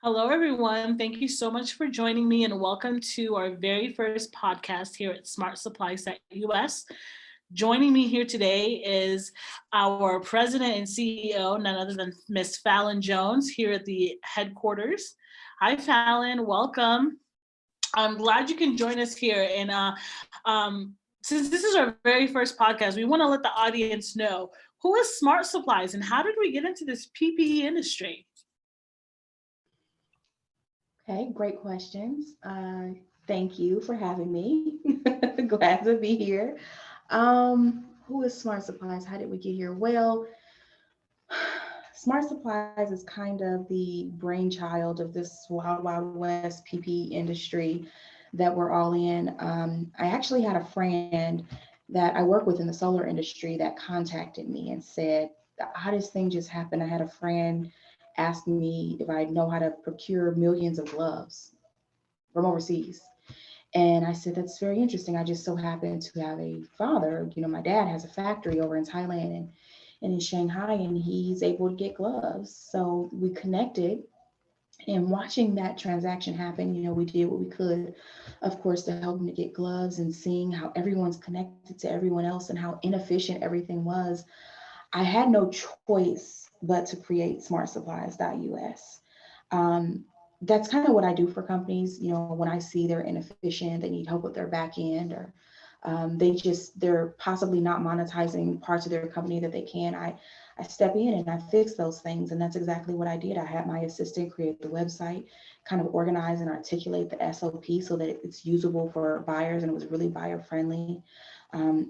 Hello, everyone. Thank you so much for joining me and welcome to our very first podcast here at Smart Supplies US. Joining me here today is our president and CEO, none other than Miss Fallon Jones here at the headquarters. Hi, Fallon. Welcome. I'm glad you can join us here. And since this is our very first podcast, we want to let the audience know who is Smart Supplies and how did we get into this PPE industry? Okay, great questions. Thank you for having me. Glad to be here. Who is Smart Supplies? How did we get here? Well, Smart Supplies is kind of the brainchild of this wild, wild west PPE industry that we're all in. I actually had a friend that I work with in the solar industry that contacted me and said, how does thing just happen? I had a friend ask me if I know how to procure millions of gloves from overseas. And I said, that's very interesting. I just so happen to have a father, my dad has a factory over in Thailand and in Shanghai, and he's able to get gloves. So we connected and watching that transaction happen, we did what we could, of course, to help him to get gloves and seeing how everyone's connected to everyone else and how inefficient everything was. I had no choice but to create smartsupplies.us. That's kind of what I do for companies. When I see they're inefficient, they need help with their back end, or they're possibly not monetizing parts of their company that they can. I step in and I fix those things. And that's exactly what I did. I had my assistant create the website, kind of organize and articulate the SOP so that it's usable for buyers and it was really buyer friendly.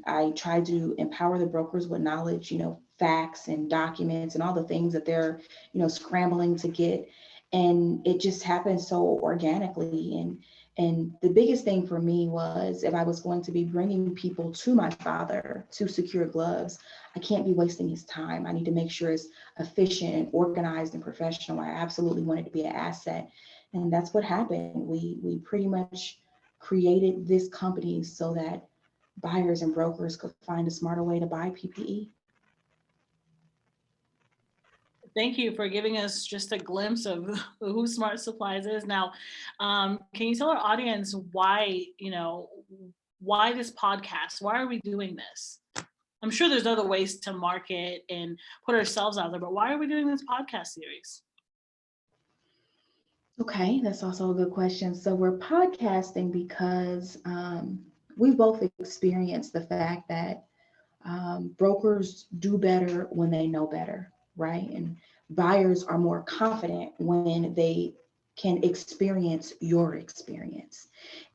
I tried to empower the brokers with knowledge, facts and documents and all the things that they're, scrambling to get. And it just happened so organically. And the biggest thing for me was if I was going to be bringing people to my father to secure gloves, I can't be wasting his time. I need to make sure it's efficient and organized and professional. I absolutely wanted to be an asset. And that's what happened. We pretty much created this company so that buyers and brokers could find a smarter way to buy PPE. Thank you for giving us just a glimpse of who Smart Supplies is. Now, can you tell our audience why this podcast? Why are we doing this? I'm sure there's other ways to market and put ourselves out there, but why are we doing this podcast series? Okay, that's also a good question. So we're podcasting because we both experienced the fact that brokers do better when they know better, right? And buyers are more confident when they can experience your experience.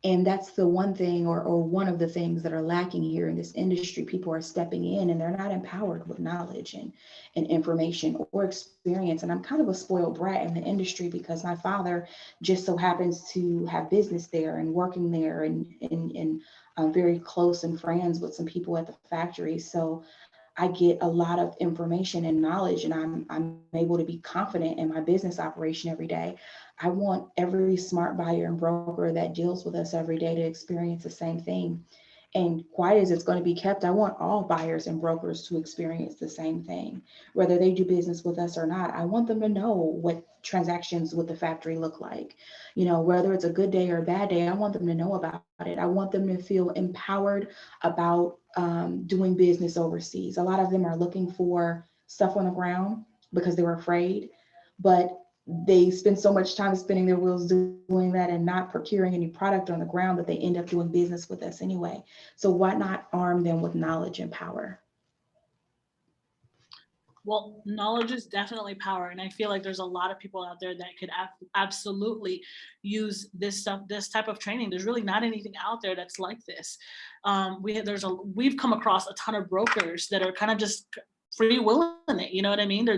And that's the one thing, or one of the things that are lacking here in this industry. People are stepping in and they're not empowered with knowledge and information or experience. And I'm kind of a spoiled brat in the industry because my father just so happens to have business there and working there, and I'm very close and friends with some people at the factory. So I get a lot of information and knowledge, and I'm able to be confident in my business operation every day. I want every smart buyer and broker that deals with us every day to experience the same thing. And quiet as it's going to be kept, I want all buyers and brokers to experience the same thing, whether they do business with us or not. I want them to know what transactions with the factory look like. Whether it's a good day or a bad day, I want them to know about it. I want them to feel empowered about doing business overseas. A lot of them are looking for stuff on the ground because they're afraid, but they spend so much time spinning their wheels doing that and not procuring any product on the ground that they end up doing business with us anyway. So why not arm them with knowledge and power? Well, knowledge is definitely power, and I feel like there's a lot of people out there that could absolutely use this stuff, this type of training. There's really not anything out there that's like this. We've come across a ton of brokers that are kind of just free willing it. You know what I mean? They're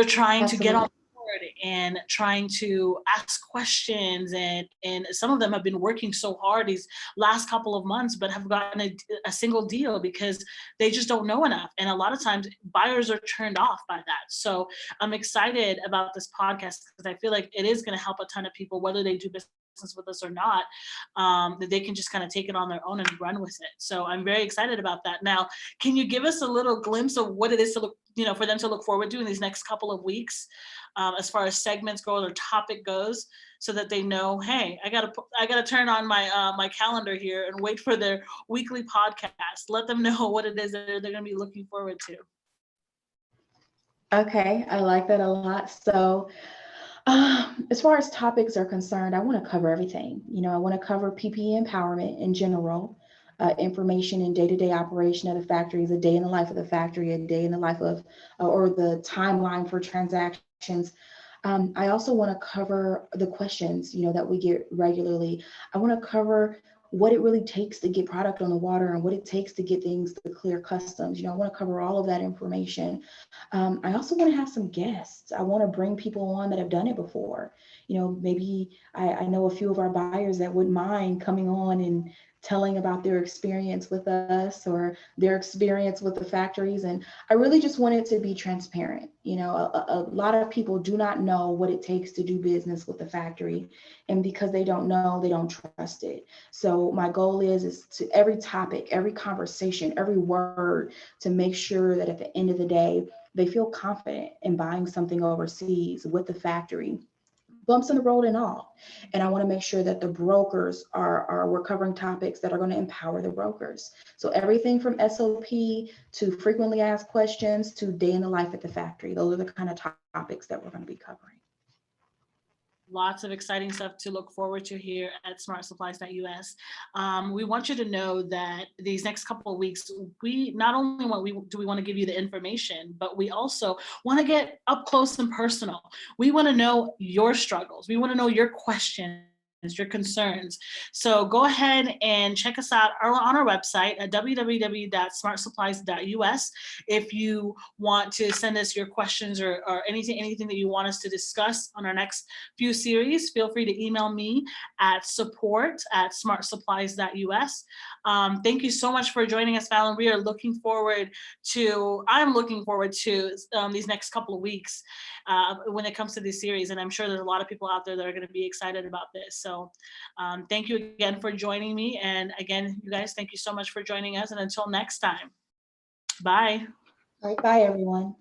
trying to get on Absolutely. board and trying to ask questions, and some of them have been working so hard these last couple of months but have gotten a single deal because they just don't know enough, and a lot of times buyers are turned off by that. So I'm excited about this podcast because I feel like it is going to help a ton of people, whether they do business business with us or not, that they can just kind of take it on their own and run with it. So I'm very excited about that. Now, can you give us a little glimpse of what it is to look, for them to look forward to in these next couple of weeks, as far as segments go or topic goes, so that they know, hey, I gotta turn on my calendar here and wait for their weekly podcast. Let them know what it is that they're going to be looking forward to. Okay, I like that a lot. So, as far as topics are concerned, I want to cover everything. I want to cover PPE empowerment in general, information and day-to-day operation of the factories, a day in the life of the factory, a day in the life of, or the timeline for transactions. I also want to cover the questions, that we get regularly. I want to cover what it really takes to get product on the water and what it takes to get things to clear customs. I want to cover all of that information. I also want to have some guests. I want to bring people on that have done it before. Maybe I know a few of our buyers that wouldn't mind coming on and telling about their experience with us or their experience with the factories. And I really just want it to be transparent. A lot of people do not know what it takes to do business with the factory. And because they don't know, they don't trust it. So my goal is to every topic, every conversation, every word, to make sure that at the end of the day, they feel confident in buying something overseas with the factory, bumps in the road and all. And I want to make sure that the brokers we're covering topics that are going to empower the brokers. So everything from SOP to frequently asked questions to day in the life at the factory. Those are the kind of topics that we're going to be covering. Lots of exciting stuff to look forward to here at smartsupplies.us. We want you to know that these next couple of weeks, we not only do we want to give you the information, but we also want to get up close and personal. We want to know your struggles. We want to know your questions, your concerns. So go ahead and check us out on our website at www.smartsupplies.us. If you want to send us your questions or anything that you want us to discuss on our next few series, feel free to email me at support@smartsupplies.us. Thank you so much for joining us, Fallon. I'm looking forward to these next couple of weeks when it comes to this series. And I'm sure there's a lot of people out there that are going to be excited about this. So thank you again for joining me. And again, you guys, thank you so much for joining us. And until next time, bye. All right, bye, everyone.